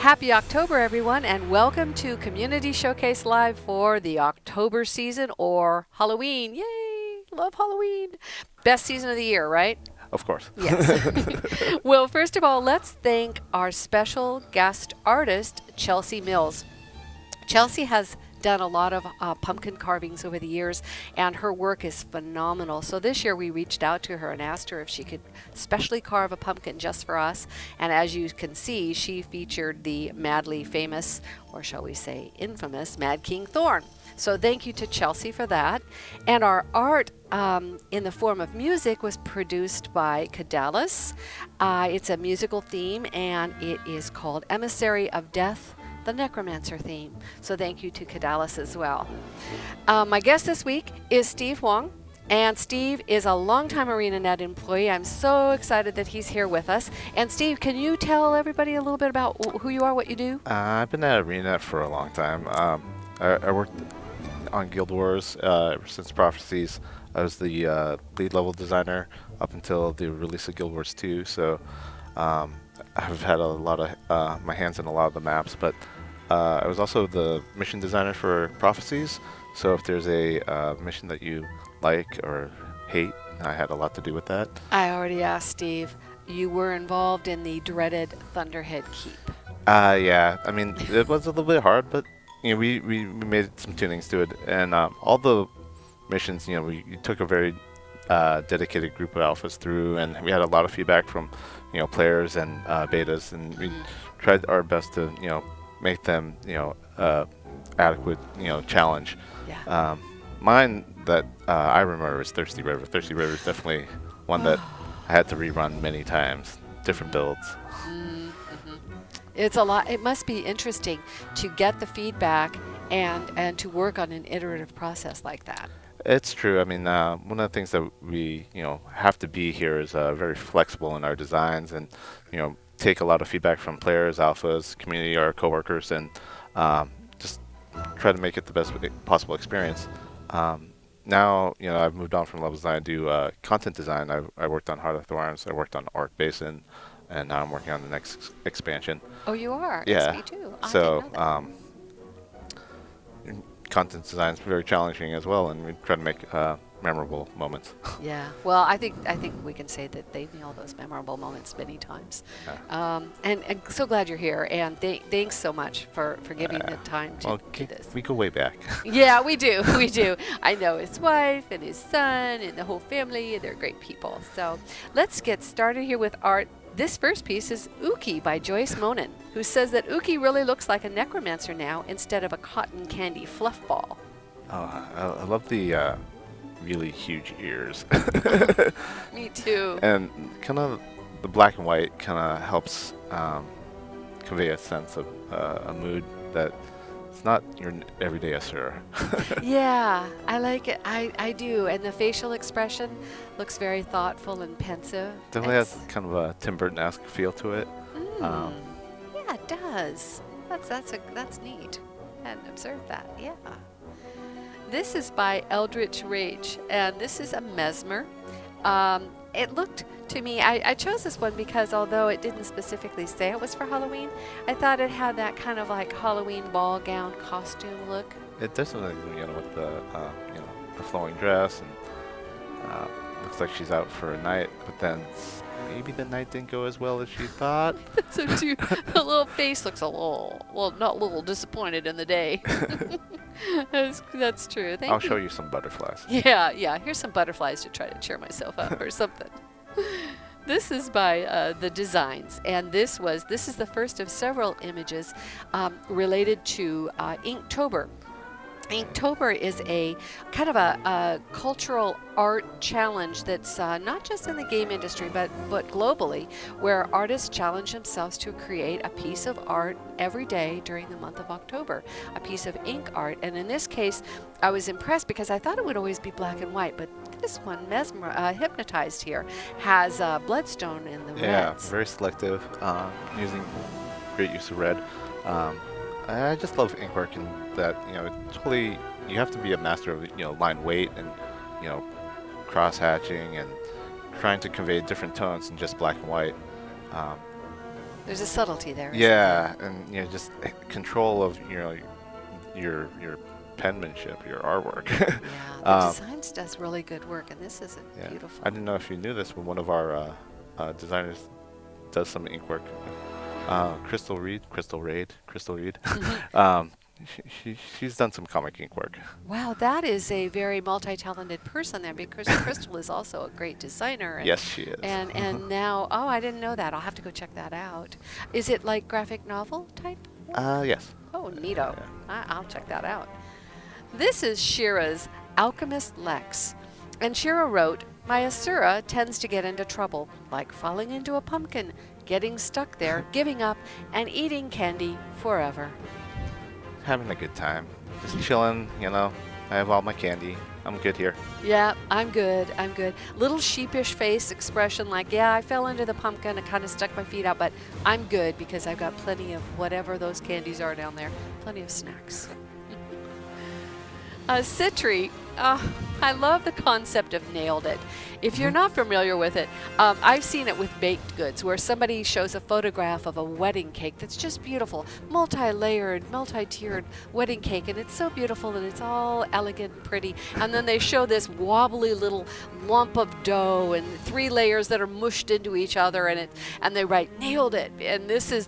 Happy October, everyone, and welcome to Community Showcase Live for the October season or Halloween. Yay! Love Halloween. Best season of the year, right? Of course. Yes. Well, first of all, let's thank our special guest artist, Chelsea Mills. Chelsea has done a lot of pumpkin carvings over the years, and her work is phenomenal. So this year we reached out to her and asked her if she could specially carve a pumpkin just for us. And as you can see, she featured the madly famous, or shall we say infamous, Mad King Thorn. So thank you to Chelsea for that. And our art in the form of music was produced by Cadalis. It's a musical theme, and it is called Emissary of Death, the Necromancer theme. So thank you to Cadalis as well. My guest this week is Steve Hwang. And Steve is a longtime ArenaNet employee. I'm so excited that he's here with us. And Steve, can you tell everybody a little bit about who you are, what you do? I've been at ArenaNet for a long time. I worked on Guild Wars ever since Prophecies. I was the lead level designer up until the release of Guild Wars 2. So I've had a lot of my hands in a lot of the maps, but I was also the mission designer for Prophecies. So if there's a mission that you like or hate, I had a lot to do with that. I already asked Steve. You were involved in the dreaded Thunderhead Keep. Yeah. I mean, it was a little bit hard, but we made some tunings to it, and all the missions, we took a very dedicated group of alphas through, and we had a lot of feedback from players and betas, and we tried our best to make them adequate challenge. Yeah. Mine that I remember is Thirsty River. Thirsty River is definitely one that I had to rerun many times, different builds. Mm-hmm. It's a lot. It must be interesting to get the feedback and to work on an iterative process like that. It's true. I mean, one of the things that we have to be here is very flexible in our designs, and take a lot of feedback from players, alphas, community, our coworkers, and just try to make it the best possible experience. Now, I've moved on from level design. I do content design. I worked on Heart of Thorns. I worked on Arc Basin, and now I'm working on the next expansion. Oh, you are? Yeah. Yes, me too. I So, didn't know that. content design is very challenging as well, and we try to make memorable moments. Yeah. Well, I think we can say that they nail those memorable moments many times. Yeah. And so glad you're here. And thanks so much for giving the time to do this. We go way back. Yeah, we do. We do. I know his wife and his son and the whole family. They're great people. So let's get started here with art. This first piece is Uki by Joyce Monin, who says that Uki really looks like a necromancer now instead of a cotton candy fluff ball. Oh, I love the really huge ears. Me too. And kind of the black and white kind of helps convey a sense of a mood that it's not your everyday Asura. Yeah, I like it. I do. And the facial expression looks very thoughtful and pensive. Definitely has kind of a Tim Burton-esque feel to it. Yeah, it does. That's neat. I hadn't observed that. Yeah. This is by Eldritch Rage, and this is a mesmer. It looked to me, I chose this one because although it didn't specifically say it was for Halloween, I thought it had that kind of like Halloween ball gown costume look. It definitely, with the flowing dress, and looks like she's out for a night, but then maybe the night didn't go as well as she thought. So too, the little face looks a little, well, not a little disappointed in the day. That's true. I'll show you some butterflies. Yeah. Here's some butterflies to try to cheer myself up or something. This is by The Designs, and this is the first of several images related to Inktober. Inktober is a kind of a cultural art challenge that's not just in the game industry, but globally, where artists challenge themselves to create a piece of art every day during the month of October, a piece of ink art. And in this case, I was impressed because I thought it would always be black and white, but this one, Hypnotized here, has bloodstone in the reds. Yeah, very selective, using great use of red. I just love ink work in that, totally, you have to be a master of, line weight and, cross hatching and trying to convey different tones than just black and white. There's a subtlety there, isn't Yeah, there? and just control of your penmanship, your artwork. Yeah, the um, designs does really good work, and this is yeah, I beautiful. didn't know if you knew this, but one of our designers does some ink work. Crystal Reed. um, she's done some comic ink work. Wow, that is a very multi-talented person then, because Crystal is also a great designer, Yes, she is. and now, oh, I didn't know that. I'll have to go check that out. Is it like graphic novel type work? Yes. Oh, neato. Yeah. I'll check that out. This is Shira's Alchemist Lex. And Shira wrote, my Asura tends to get into trouble, like falling into a pumpkin, getting stuck there, giving up, and eating candy forever. Having a good time, just chilling. I have all my candy. I'm good here. Yeah, I'm good. I'm good. Little sheepish face expression like, yeah, I fell into the pumpkin. I kind of stuck my feet out, but I'm good because I've got plenty of whatever those candies are down there. Plenty of snacks. Citri, I love the concept of nailed it. If you're not familiar with it, I've seen it with baked goods where somebody shows a photograph of a wedding cake that's just beautiful, multi-layered, multi-tiered wedding cake, and it's so beautiful and it's all elegant and pretty. And then they show this wobbly little lump of dough and 3 layers that are mushed into each other, and they write nailed it. And this is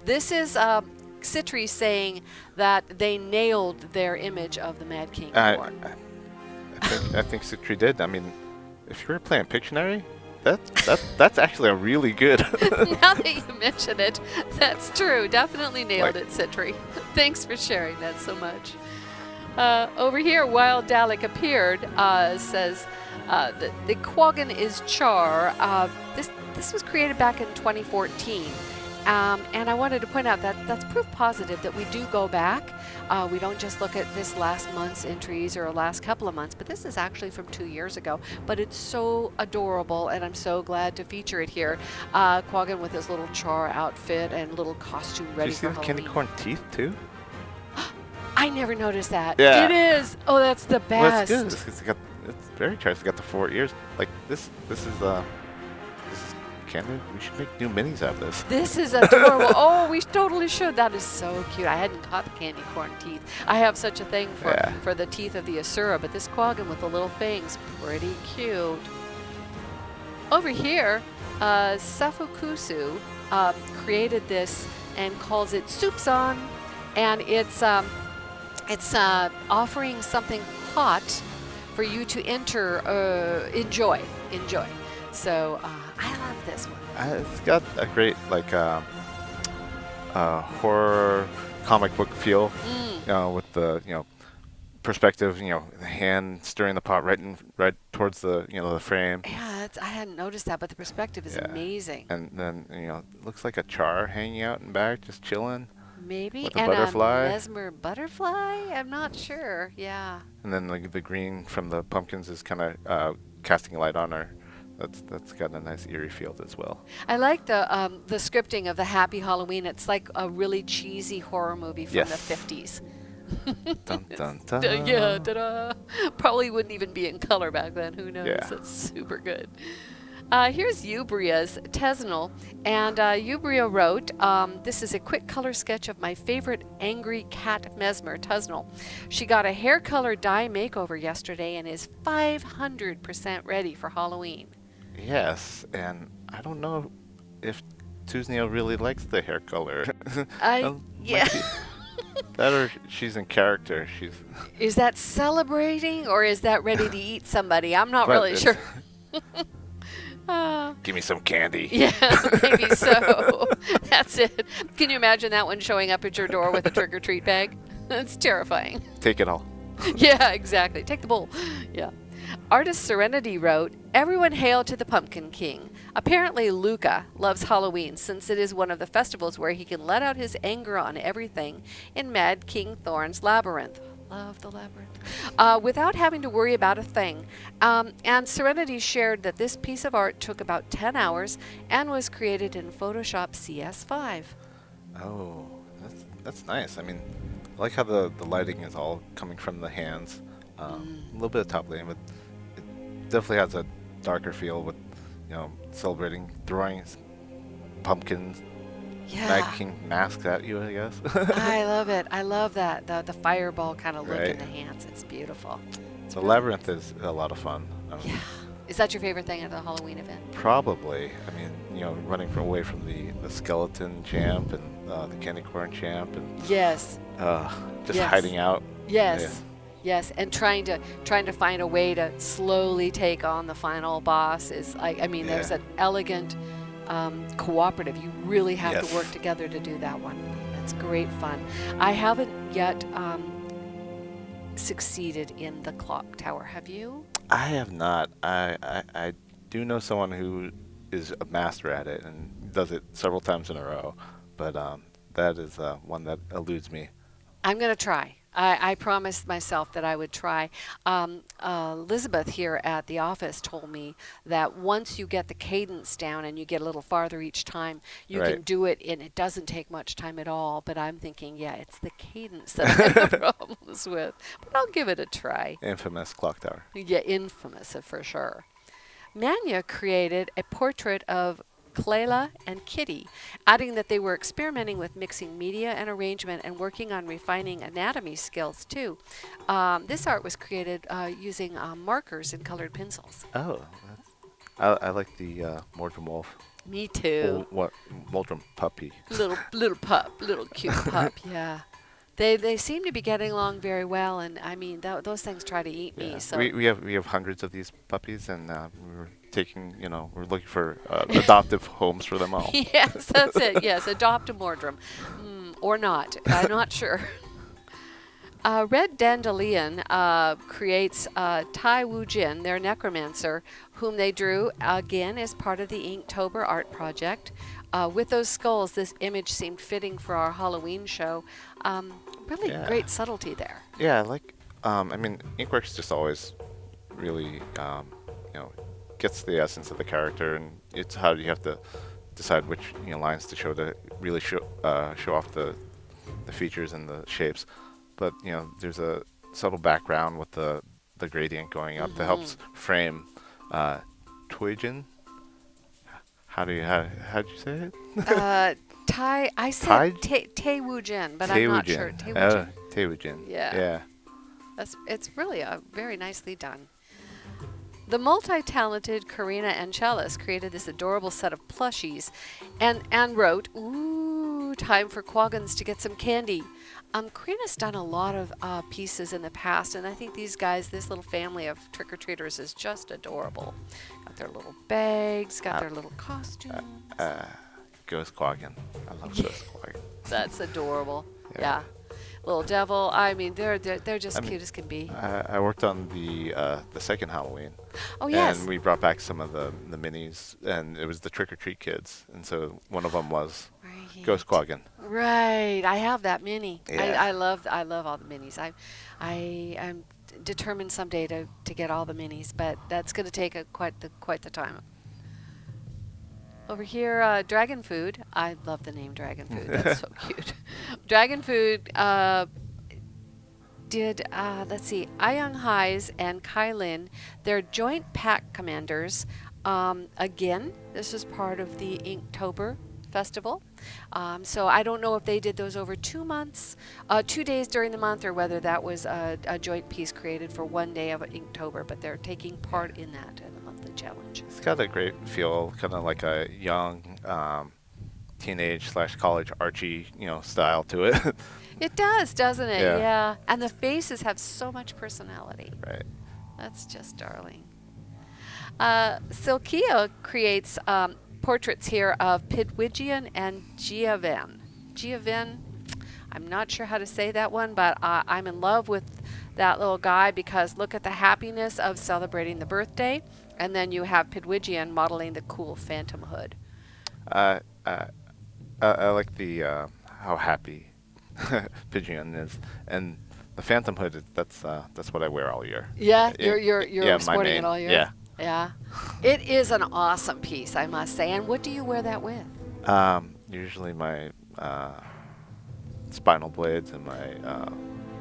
Citri saying that they nailed their image of the Mad King I, War. I think Citri did. I mean, if you were playing Pictionary, that's actually a really good. Now that you mention it, that's true. Definitely nailed Like- it, Citri. Thanks for sharing that so much. Over here, Wild Dalek appeared, says the Quaggan is Char. This was created back in 2014. And I wanted to point out that that's proof positive that we do go back. We don't just look at this last month's entries or last couple of months, but this is actually from 2 years ago. But it's so adorable, and I'm so glad to feature it here. Quaggan with his little Char outfit and little costume Did ready you see for the candy Halloween. corn teeth too? I never noticed that. Yeah. It is. Oh, that's the Well, best. it's good. It's very charged. It's got the 4 ears. Like this is candy. We should make new minis out of this. This is adorable. Oh, we totally should. That is so cute. I hadn't caught the candy corn teeth. I have such a thing Yeah. for the teeth of the Asura, but this Quaggan with the little fangs, pretty cute. Over here, Safukusu created this and calls it Soupson, and it's offering something hot for you to enjoy. So I love this one. It's got a great horror comic book feel. With the perspective. The hand stirring the pot right towards the the frame. Yeah, I hadn't noticed that, but the perspective is Yeah. amazing. And then it looks like a char hanging out in back, just chilling. Maybe. with a And butterfly. a mesmer butterfly? I'm not sure. Yeah. And then the green from the pumpkins is kind of casting light on her. That's got a nice eerie feel as well. I like the scripting of the Happy Halloween. It's like a really cheesy horror movie from Yes. the 50s. Dun dun dun. Yeah, ta-da. Probably wouldn't even be in color back then. Who knows? Yeah. That's super good. Here's Eubria's Tesnal, and Eubria wrote, this is a quick color sketch of my favorite angry cat mesmer, Tesnal. She got a hair color dye makeover yesterday and is 500% ready for Halloween. Yes, and I don't know if Tuzneo really likes the hair color. Yeah. Might be- That or she's in character. She's. Is that celebrating or is that ready to eat somebody? I'm not But really it's- sure. Uh, Give me some candy. Yeah, maybe so. That's it. Can you imagine that one showing up at your door with a trick-or-treat bag? That's terrifying. Take it all. Yeah, exactly. Take the bowl. Yeah. Artist Serenity wrote, everyone hail to the Pumpkin King. Apparently Luca loves Halloween since it is one of the festivals where he can let out his anger on everything in Mad King Thorn's labyrinth. Love the labyrinth. Without having to worry about a thing. And Serenity shared that this piece of art took about 10 hours and was created in Photoshop CS5. Oh, that's nice. I mean, I like how the lighting is all coming from the hands. A little bit of top lighting, but it definitely has a darker feel with, celebrating, throwing pumpkins. Mad Yeah. King masks at you, I guess. I love it. I love that. The fireball kind of look in Right. the hands. It's beautiful. It's The really labyrinth nice. is a lot of fun. Yeah. Is that your favorite thing at the Halloween event? Probably. I mean, running away from the skeleton champ and the candy corn champ and Yes. uh, just Yes. hiding out. Yeah. Yes. Yes, and trying to find a way to slowly take on the final boss is like, I mean, there's Yeah. an elegant cooperative. You really have to work Yes. together to do that one. It's great fun. I haven't yet succeeded in the clock tower. Have you? I have not. I do know someone who is a master at it and does it several times in a row, but that is one that eludes me. I'm going to try. I promised myself that I would try. Elizabeth here at the office told me that once you get the cadence down and you get a little farther each time, you Right. can do it and it doesn't take much time at all. But I'm thinking, yeah, it's the cadence that I have problems with. But I'll give it a try. Infamous clock tower. Yeah, infamous for sure. Manya created a portrait of Clayla and Kitty, adding that they were experimenting with mixing media and arrangement and working on refining anatomy skills too. This art was created using markers and colored pencils. Oh, I like the Mordrum Wolf. Me too. What Mordrum puppy? Little pup, little cute pup. Yeah. They seem to be getting along very well, and I mean those things try to eat me. Yeah. So We have hundreds of these puppies, and we're looking for adoptive homes for them all. yes, that's it. Yes, adopt a Mordrum, or not. I'm not sure. Red Dandelion creates Tai Wu Jin, their necromancer, whom they drew again as part of the Inktober art project. With those skulls, this image seemed fitting for our Halloween show. Really Yeah. great subtlety there. Yeah, I like. I mean, Inkworks just always really, gets the essence of the character, and it's how you have to decide which lines to show to really show off the features and the shapes. But there's a subtle background with the gradient going up that helps frame Tuijin. How do you say it? I Tide? said Tai Wu Jin, but I'm not sure. Tai Wu Jin. Teijin. Yeah. Yeah. It's really very nicely done. The multi-talented Karina Angelis created this adorable set of plushies and wrote, "Ooh, time for Quaggins to get some candy." Karina's done a lot of pieces in the past, and I think these guys, this little family of trick-or-treaters is just adorable. Got their little bags, got their little costumes. Ghost Quaggin. I love Ghost Quaggin. That's adorable. Yeah. Yeah. Little devil. I mean, they're just I mean, cute as can be. I worked on the second Halloween. Oh, yes. And we brought back some of the minis, and it was the trick or treat kids, and so one of them was Right. Ghost Quaggin. Right. I have that mini. Yeah. I love all the minis. I'm determined someday to get all the minis, but that's going to take quite the time. Over here, Dragon Food. I love the name Dragon Food. That's so cute. Dragon Food did, let's see, Ayang Hais and Kai Lin, they're joint pack commanders. Again, this was part of the Inktober festival. So I don't know if they did those over 2 months, 2 days during the month, or whether that was a joint piece created for 1 day of Inktober, but they're taking part in that in the monthly challenge. It's got a great feel, kind of like a young teenage/college Archie, style to it. It does, doesn't it? Yeah. Yeah. And the faces have so much personality. Right. That's just darling. Silkia creates portraits here of Pidwigian and Giaven. Giaven, I'm not sure how to say that one, but I'm in love with that little guy because look at the happiness of celebrating the birthday. And then you have Pidwigian modeling the cool phantom hood. I like the how happy Pigeon is, and the Phantom Hood. That's what I wear all year. Yeah, Yeah, you're yeah, my sporting main. it all year. Yeah. Yeah. It is an awesome piece, I must say. And what do you wear that with? Usually my spinal blades and my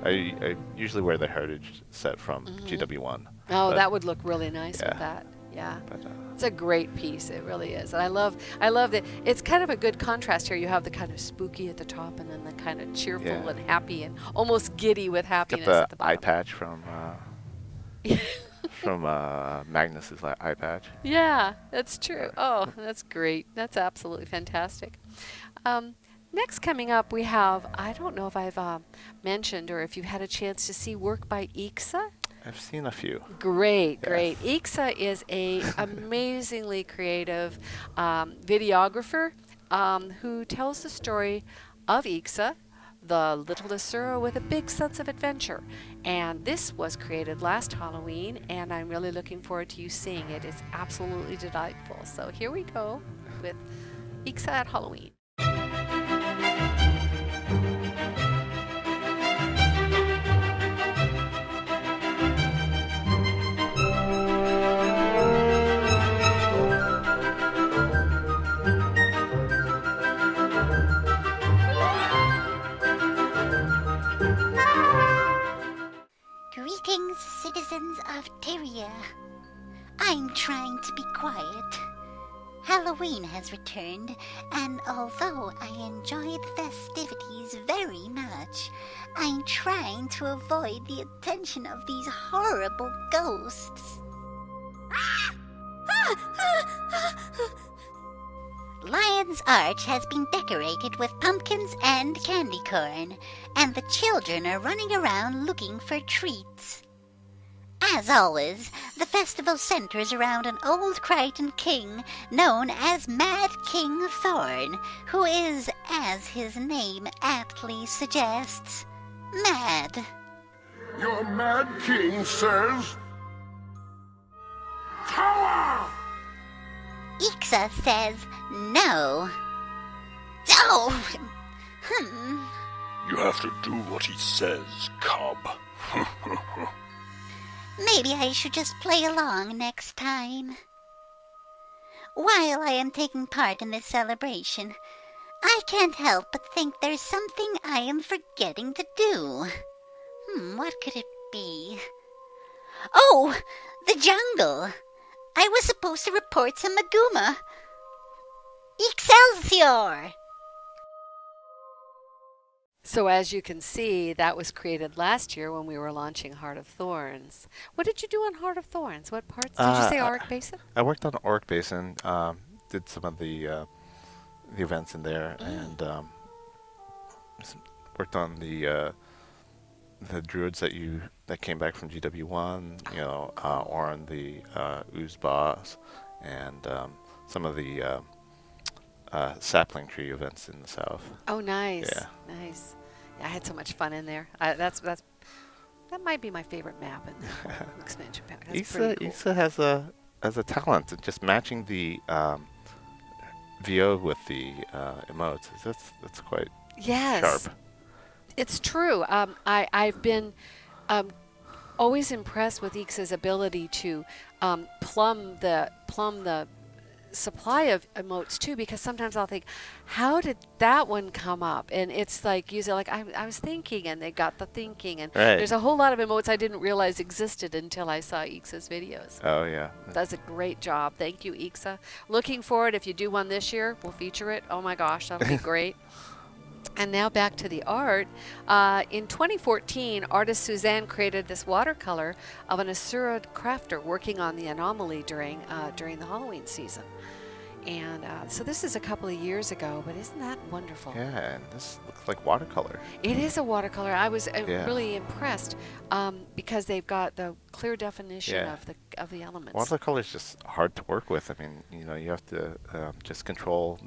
I usually wear the Heritage set from GW1. Oh, but- that would look really nice yeah. with that. Yeah. But It's a great piece. It really is. And I love that it's kind of a good contrast here. You have the kind of spooky at the top and then the kind of cheerful yeah, and happy and almost giddy with got happiness the at the eye bottom. patch from Magnus's eye patch. Yeah, that's true. Oh, that's great. That's absolutely fantastic. Um, Next coming up, we have, I don't know if I've mentioned or if you've had a chance to see work by Ixa. I've seen a few. Great, Yes. great. Ixa is a amazingly creative videographer who tells the story of Ixa, the little Asura with a big sense of adventure. And this was created last Halloween, and I'm really looking forward to you seeing it. It's absolutely delightful. So here we go with Ixa at Halloween. Greetings, citizens of Tyria. I'm trying to be quiet. Halloween has returned, and although I enjoy the festivities very much, I'm trying to avoid the attention of these horrible ghosts. Lion's Arch has been decorated with pumpkins and candy corn, and the children are running around looking for treats. As always, the festival centers around an old Crichton king known as Mad King Thorn, who is, as his name aptly suggests, mad. Your mad king says, "Power!" Ixa says no. Oh! You have to do what he says, cub. Maybe I should just play along next time. While I am taking part in this celebration, I can't help but think there's something I am forgetting to do. What could it be? Oh, the jungle! I was supposed to report some Maguma. Excelsior! So as you can see, that was created last year when we were launching Heart of Thorns. What did you do on Heart of Thorns? What parts? Did you say Auric Basin? I worked on Auric Basin, did some of the events in there, and worked on the druids that came back from GW1, or on the ooze boss, and some of the sapling tree events in the south. Oh, nice. Yeah. Nice. Yeah, I had so much fun in there. That might be my favorite map in the expansion pack. That's pretty cool. Issa has a talent at just matching the VO with the emotes. That's quite Yes. sharp. It's true. I've been always impressed with Ixa's ability to plumb the supply of emotes too, because sometimes I'll think, how did that one come up? And it's like usually like I was thinking, and they got the thinking, and Right. there's a whole lot of emotes I didn't realize existed until I saw Ixa's videos. Oh yeah. Does a great job. Thank you, Ixa. Looking forward, if you do one this year, we'll feature it. Oh my gosh, that'll be great. And now back to the art. In 2014, artist Suzanne created this watercolor of an Asura crafter working on the anomaly during the Halloween season. And so this is a couple of years ago, but isn't that wonderful? Yeah, and this looks like watercolor. It is a watercolor. I was Yeah. really impressed because they've got the clear definition Yeah. of the elements. Watercolor is just hard to work with. I mean, you have to just control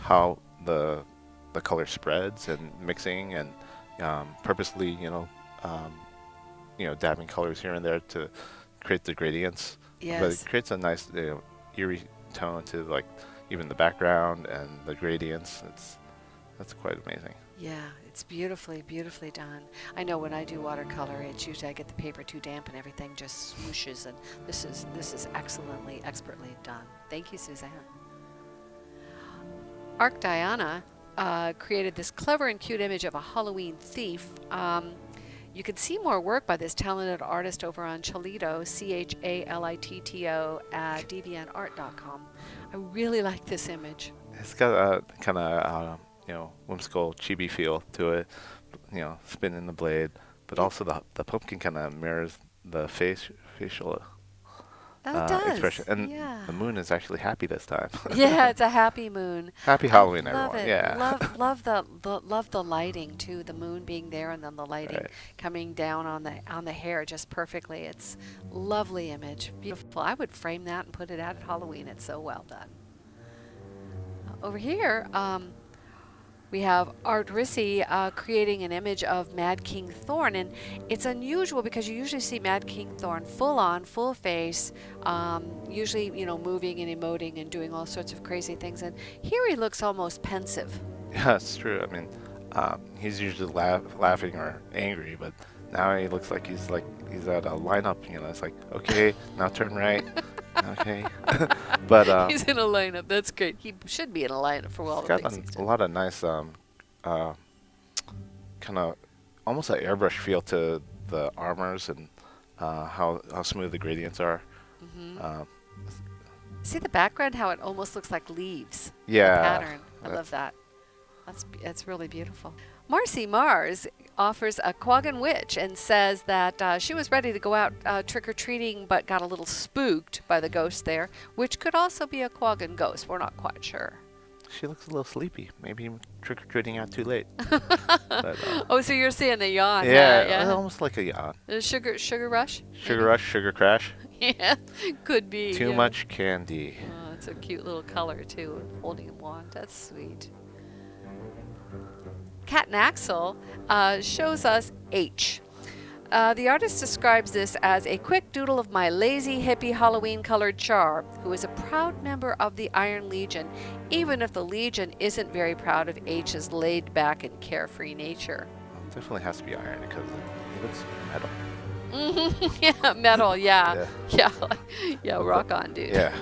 how the color spreads and mixing, and purposely, dabbing colors here and there to create the gradients. Yes. But it creates a nice eerie tone to like even the background and the gradients. That's quite amazing. Yeah, it's beautifully, beautifully done. I know when I do watercolor, it's usually I get the paper too damp and everything just swooshes, and this is excellently, expertly done. Thank you, Suzanne. Arc Diana created this clever and cute image of a Halloween thief. You can see more work by this talented artist over on Chalito, Chalitto, at deviantart.com. I really like this image. It's got a kind of whimsical chibi feel to it. Spinning the blade, but also the pumpkin kind of mirrors the facial Oh, it does. expression. And yeah. the moon is actually happy this time. Yeah, it's a happy moon. Happy Halloween, Love everyone. it. Yeah. Love the lighting too. The moon being there and then the lighting Right. coming down on the hair just perfectly. It's lovely image. Beautiful. I would frame that and put it out at Halloween. It's so well done. Over here, we have Art Rissy creating an image of Mad King Thorn, and it's unusual because you usually see Mad King Thorn full on, full face, usually moving and emoting and doing all sorts of crazy things, and here he looks almost pensive. Yeah, it's true. I mean, he's usually laughing or angry, but now he looks like he's at a lineup. It's like, okay, now turn right. Okay. But He's in a lineup. That's great. He should be in a lineup for all the got things he's a done. lot of nice, kind of almost an airbrush feel to the armors and how smooth the gradients are. See the background? How it almost looks like leaves. Yeah. The pattern. I love that. That's really beautiful. Marcy Mars offers a Quaggan witch and says that she was ready to go out trick-or-treating but got a little spooked by the ghost there, which could also be a Quaggan ghost. We're not quite sure. She looks a little sleepy. Maybe trick-or-treating out too late. But, Oh, so you're seeing the yawn. yeah, almost like a yawn. Sugar rush? Sugar rush, sugar crash. Yeah, could be. Too yeah. much candy. Oh, it's a cute little color too, holding a wand. That's sweet. Cat and Axel shows us H. The artist describes this as a quick doodle of my lazy, hippie, Halloween-colored char, who is a proud member of the Iron Legion, even if the Legion isn't very proud of H's laid-back and carefree nature. Definitely has to be iron because it looks metal. Yeah, metal, yeah. Yeah, rock on, dude. Yeah.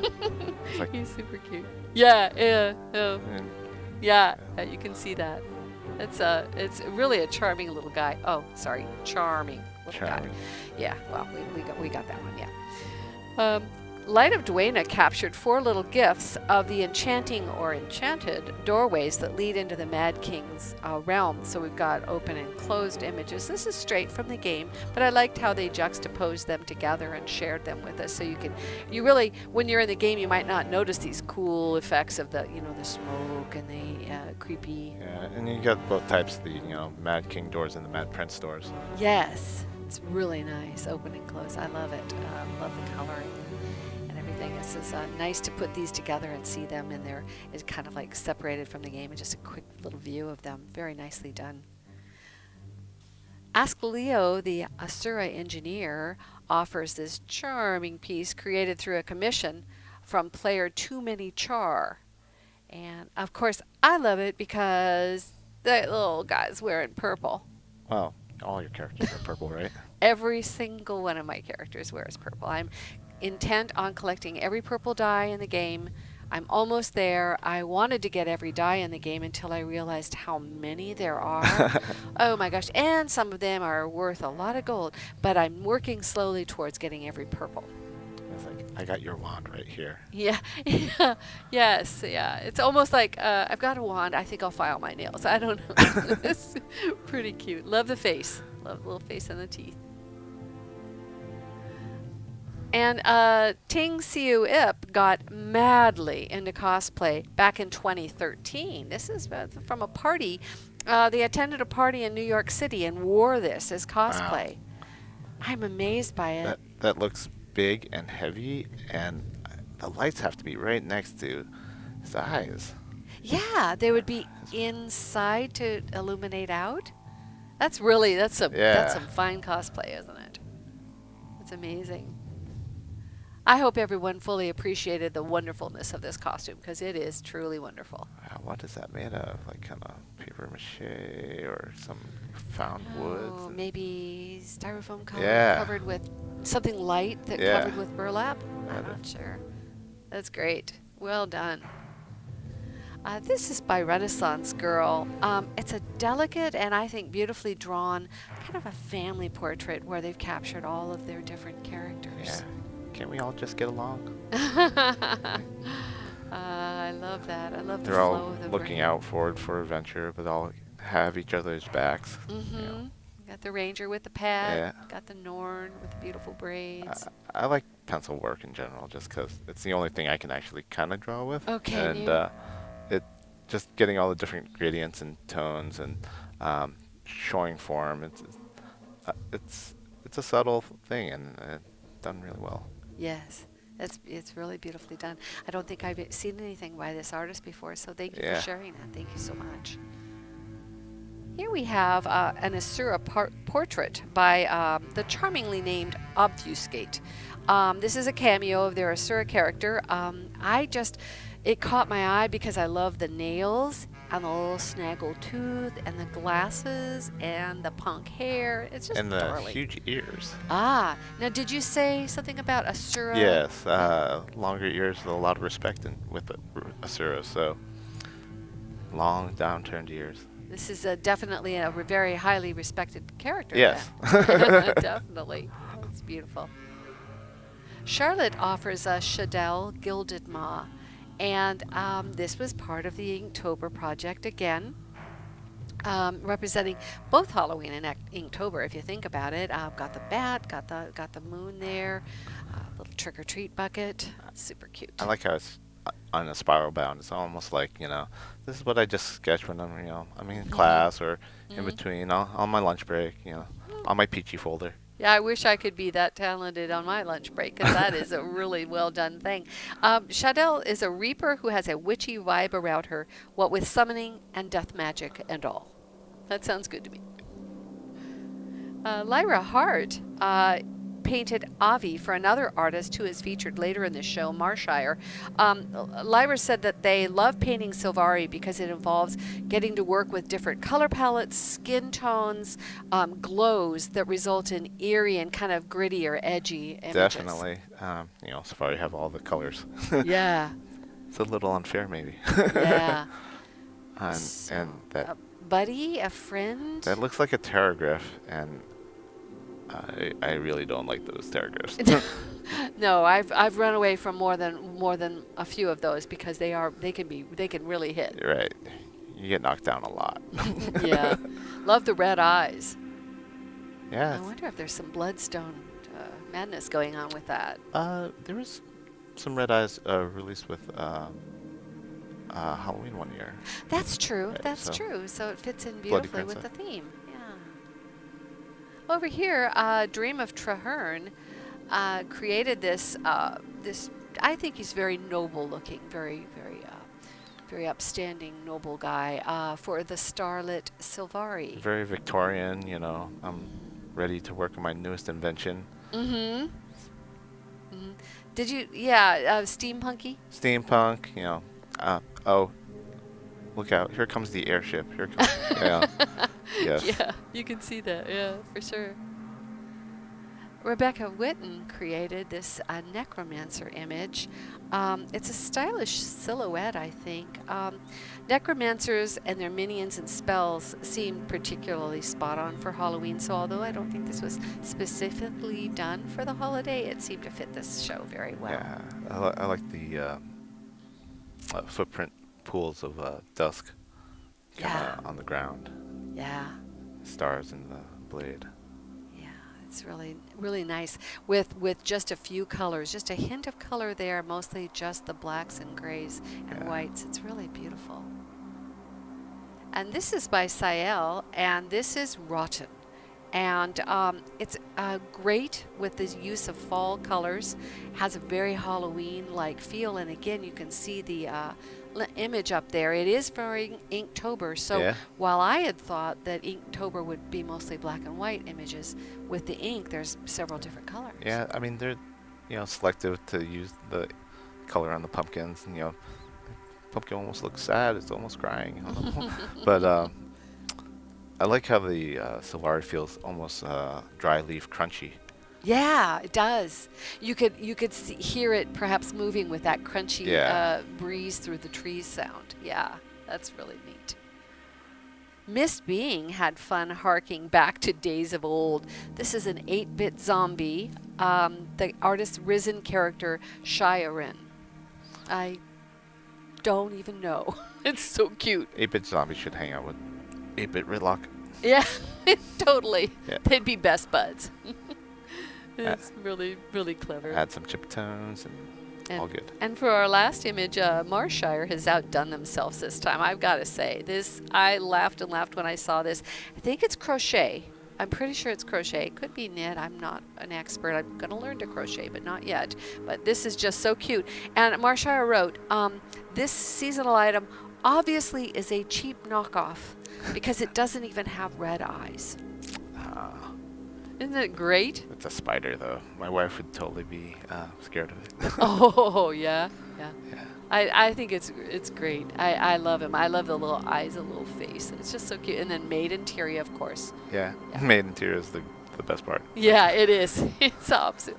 It's like, He's super cute. Yeah, mm, yeah, you can see that. It's really a charming little guy. Oh, sorry, charming little charming. guy. Yeah, well, we got that one, yeah. Light of Duena captured 4 little gifts of the enchanting or enchanted doorways that lead into the Mad King's realm. So we've got open and closed images. This is straight from the game, but I liked how they juxtaposed them together and shared them with us. So you really, when you're in the game, you might not notice these cool effects of the smoke and the creepy. Yeah, and you got both types, the Mad King doors and the Mad Prince doors. Yes, it's really nice, open and close. I love it. Love the coloring. It's just nice to put these together and see them in there. It's kind of like separated from the game and just a quick little view of them. Very nicely done. Ask Leo, the Asura engineer, offers this charming piece created through a commission from player Too Many Char. And of course, I love it because the little guy's wearing purple. Well, all your characters are purple, right? Every single one of my characters wears purple. I'm intent on collecting every purple die in the game. I'm almost there. I wanted to get every die in the game until I realized how many there are. Oh my gosh. And some of them are worth a lot of gold. But I'm working slowly towards getting every purple. It's like, I got your wand right here. Yeah. Yes. Yeah. It's almost like I've got a wand. I think I'll file my nails. I don't know. It's pretty cute. Love the face. Love the little face and the teeth. And Ting Siu Ip got madly into cosplay back in 2013. This is from a party. They attended a party in New York City and wore this as cosplay. Wow. I'm amazed by it. That looks big and heavy, and the lights have to be right next to his eyes. Yeah, they would be inside to illuminate out. That's some fine cosplay, isn't it? It's amazing. I hope everyone fully appreciated the wonderfulness of this costume because it is truly wonderful. What is that made of? Like kind of paper mache or some found woods? Maybe styrofoam covered with something light that covered with burlap. I'm not sure. That's great. Well done. This is by Renaissance Girl. It's a delicate and I think beautifully drawn kind of a family portrait where they've captured all of their different Yeah. characters. Can't we all just get along? I love that. I love the They're flow all of the looking out forward for adventure, but all have each other's backs. Mm-hmm. Got the ranger with the pad. Yeah. Got the Norn with the beautiful braids. I like pencil work in general, just because it's the only thing I can actually kind of draw with. Oh, can and you? It just getting all the different gradients and tones and showing form. It's a subtle thing and done really well. Yes. It's really beautifully done. I don't think I've seen anything by this artist before, so thank you Yeah. for sharing that. Thank you so much. Here we have an Asura portrait by the charmingly named Obfuscate. This is a cameo of their Asura character. It caught my eye because I love the nails and the little snaggle tooth and the glasses and the punk hair. It's just And the darling. huge ears. Now did you say something about Asura? Yes, longer ears with a lot of respect with the Asura, so long downturned ears. This is definitely a very highly respected character. Yes. then. Definitely. It's beautiful. Charlotte offers a Shadell Gilded Ma, and this was part of the Inktober project again, representing both Halloween and Inktober. If you think about it, got the bat, got the moon there, little trick or treat bucket. Super cute. I like how it's on a spiral bound. It's almost like, this is what I just sketch when I'm in class or in between, on my lunch break, on my peachy folder. Yeah, I wish I could be that talented on my lunch break because that is a really well done thing. Shadell is a reaper who has a witchy vibe around her, what with summoning and death magic and all. That sounds good to me. Lyra Hart painted Avi for another artist who is featured later in the show, Marshire. Lyra said that they love painting Silvari because it involves getting to work with different color palettes, skin tones, glows that result in eerie and kind of gritty or edgy images. Definitely. Safari have all the colors. Yeah. It's a little unfair, maybe. Yeah. and that buddy, a friend. that looks like a pteroglyph, and I really don't like those pterographs. No, I've run away from more than a few of those because they can really hit. You're right. You get knocked down a lot. Yeah. Love the red eyes. Yeah. I wonder if there's some bloodstone madness going on with that. There was some red eyes released with Halloween one year. That's true. Right, That's so true. So it fits in Bloody beautifully with the Prince. theme. Yeah. Over here, Dream of Traherne created this. I think he's very noble looking, very upstanding, noble guy for the Starlit Silvari. Very Victorian, I'm ready to work on my newest invention. Mm-hmm. Did you? Yeah, steampunky. Steampunk, oh, look out. Here comes the airship. Here comes, yes. Yeah, you can see that. Yeah, for sure. Rebecca Whitten created this necromancer image. It's a stylish silhouette, I think. Necromancers and their minions and spells seem particularly spot on for Halloween, so although I don't think this was specifically done for the holiday, it seemed to fit this show very well. Yeah, I like the footprint pools of dusk Yeah. on the ground. Yeah. Stars in the blade. Yeah, it's really, really nice with just a few colors, just a hint of color there, mostly just the blacks and grays and Yeah. whites. It's really beautiful. And this is by Sael, and this is Rotten. And it's great with the use of fall colors, has a very Halloween-like feel, and again, you can see the image up there. It is for Inktober, so Yeah. while I had thought that Inktober would be mostly black and white images, with the ink, there's several different colors. Yeah, I mean, they're, selective to use the color on the pumpkins. And, the pumpkin almost looks sad. It's almost crying. But I like how the Silvari feels almost dry leaf crunchy. Yeah, it does. You could hear it perhaps moving with that crunchy Yeah. breeze through the trees sound. Yeah, that's really neat. Miss Being had fun harking back to days of old. This is an 8-bit zombie. The artist's risen character, Shiren. I don't even know. It's so cute. 8-bit zombie should hang out with 8-bit Ridlock. Yeah, totally. Yeah. They'd be best buds. It's really, really clever. Add some chip tones and all good. And for our last image, Marshire has outdone themselves this time. I've got to say, this I laughed and laughed when I saw this. I think it's crochet. I'm pretty sure it's crochet. Could be knit. I'm not an expert. I'm going to learn to crochet, but not yet. But this is just so cute. And Marshire wrote, this seasonal item obviously is a cheap knockoff because it doesn't even have red eyes. Isn't it great? It's a spider, though. My wife would totally be scared of it. Oh, yeah. Yeah. I think it's great. I love him. I love the little eyes, the little face. It's just so cute. And then made interior, of course. Yeah. Made interior is the best part. Yeah, it is. It's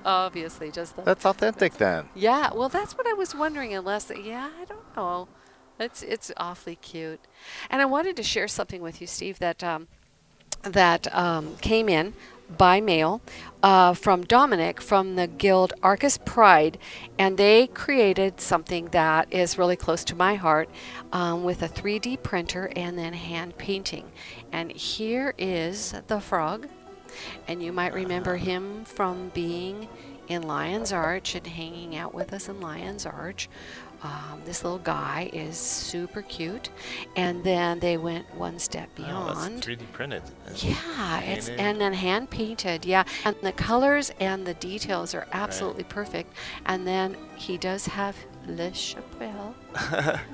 obviously just the... That's authentic then. Yeah, well, that's what I was wondering. Unless, yeah, I don't know. It's awfully cute. And I wanted to share something with you, Steve, that came in by mail from Dominic from the guild Arcus Pride, and they created something that is really close to my heart with a 3D printer and then hand painting. And here is the frog, and you might remember him from being in Lion's Arch and hanging out with us in Lion's Arch. This little guy is super cute, and then they went one step beyond. Oh, that's 3D printed. Yeah, and then hand painted. Yeah, and the colors and the details are absolutely perfect. And then he does have Le Chapeau.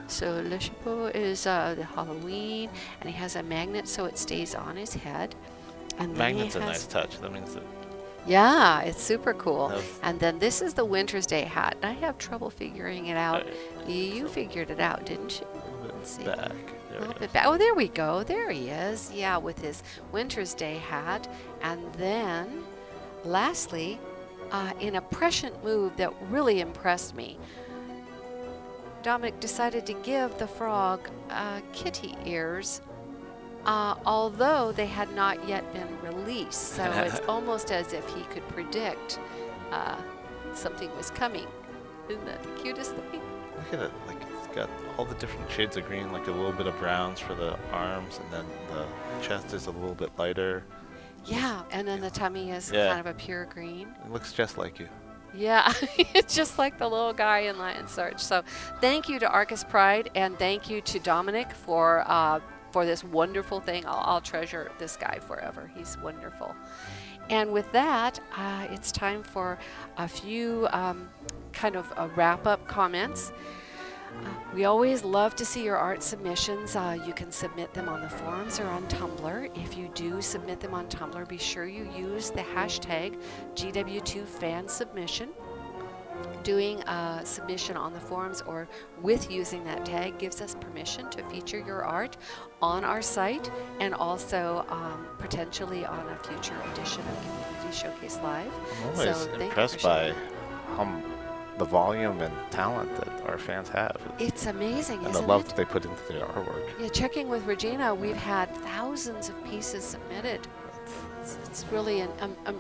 So Le Chapeau is the Halloween, and he has a magnet so it stays on his head. And then Magnet's a nice touch. That means that. Yeah, it's super cool. And then this is the Winter's Day hat. And I have trouble figuring it out. You figured it out, didn't you? Let's see. Back. A little bit back. Oh, there we go. There he is. Yeah, with his Winter's Day hat. And then, lastly, in a prescient move that really impressed me, Dominic decided to give the frog kitty ears. Although they had not yet been released, so it's almost as if he could predict something was coming. Isn't that the cutest thing? Look at it, like it's got all the different shades of green, like a little bit of browns for the arms, and then the chest is a little bit lighter. Yeah, and then the tummy is kind of a pure green. It looks just like you. Yeah, it's just like the little guy in Lion's Arch. So thank you to Arcus Pride, and thank you to Dominic for this wonderful thing. I'll treasure this guy forever. He's wonderful. And with that, it's time for a few kind of wrap-up comments. We always love to see your art submissions. You can submit them on the forums or on Tumblr. If you do submit them on Tumblr, be sure you use the hashtag GW2FanSubmission. Doing a submission on the forums or with using that tag gives us permission to feature your art on our site and also potentially on a future edition of Community Showcase Live. I'm always impressed by the volume and talent that our fans have. It's amazing, and isn't the love it? that they put into their artwork. Yeah, checking with Regina, we've had thousands of pieces submitted. It's really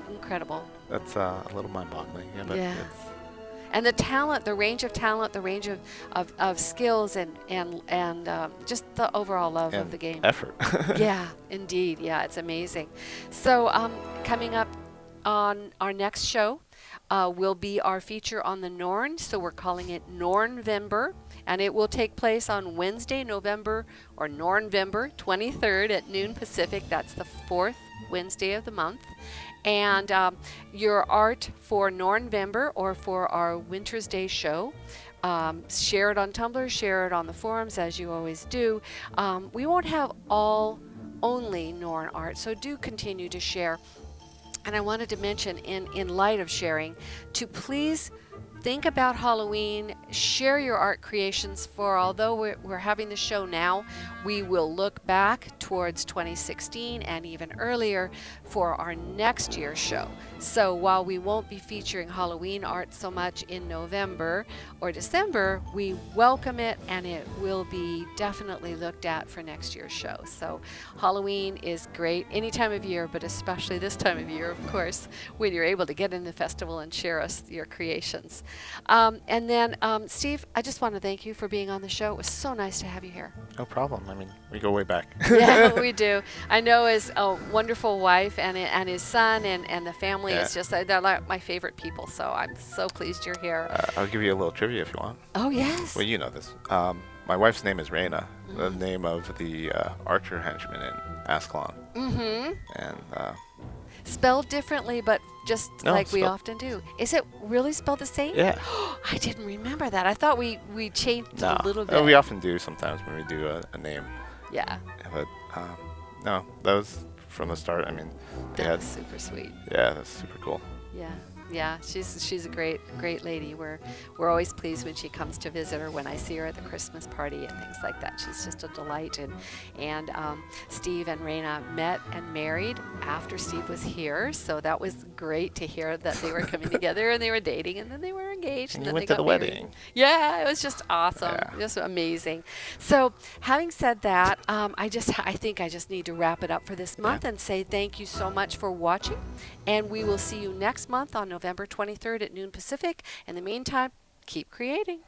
incredible. That's a little mind-boggling. Yeah, but and the talent, the range of talent, the range of skills, and just the overall love of the game. Effort. Yeah, indeed. Yeah, it's amazing. So coming up on our next show will be our feature on the Norn. So we're calling it Nornvember, and it will take place on Wednesday, Nornvember 23rd at noon Pacific. That's the 4th Wednesday of the month. And your art for Nornvember or for our Winter's Day show, share it on Tumblr, share it on the forums as you always do. We won't have only Norn art, so do continue to share. And I wanted to mention in light of sharing to please think about Halloween, share your art creations, for although we're having the show now, we will look back towards 2016 and even earlier for our next year's show. So while we won't be featuring Halloween art so much in November or December, we welcome it, and it will be definitely looked at for next year's show. So Halloween is great any time of year, but especially this time of year, of course, when you're able to get in the festival and share us your creations. And then, Steve, I just want to thank you for being on the show. It was so nice to have you here. No problem. I mean, we go way back. Yeah, we do. I know his wonderful wife and his son and the family is just, they're like my favorite people. So I'm so pleased you're here. I'll give you a little trivia if you want. Oh, yes. Well, you know this. My wife's name is Raina, the name of the archer henchman in Ascalon. Mm-hmm. And Spelled differently, but just No, like we spelled- often do. Is it really spelled the same? yeah. I didn't remember that. I thought we changed No, it a little bit. we often do sometimes when we do a name. Yeah, But no, that was from the start. I mean, they that had, was super sweet. yeah, that's super cool. Yeah, she's a great lady. We're always pleased when she comes to visit, or when I see her at the Christmas party and things like that. She's just a delight. And Steve and Raina met and married after Steve was here, so that was great to hear that they were coming together and they were dating, and then they were engaged, And and you then went they to the got married. wedding. Yeah, it was just awesome. Yeah. Just amazing. So, having said that, I think I just need to wrap it up for this month and say thank you so much for watching, and we will see you next month on November 23rd at noon Pacific. In the meantime, keep creating.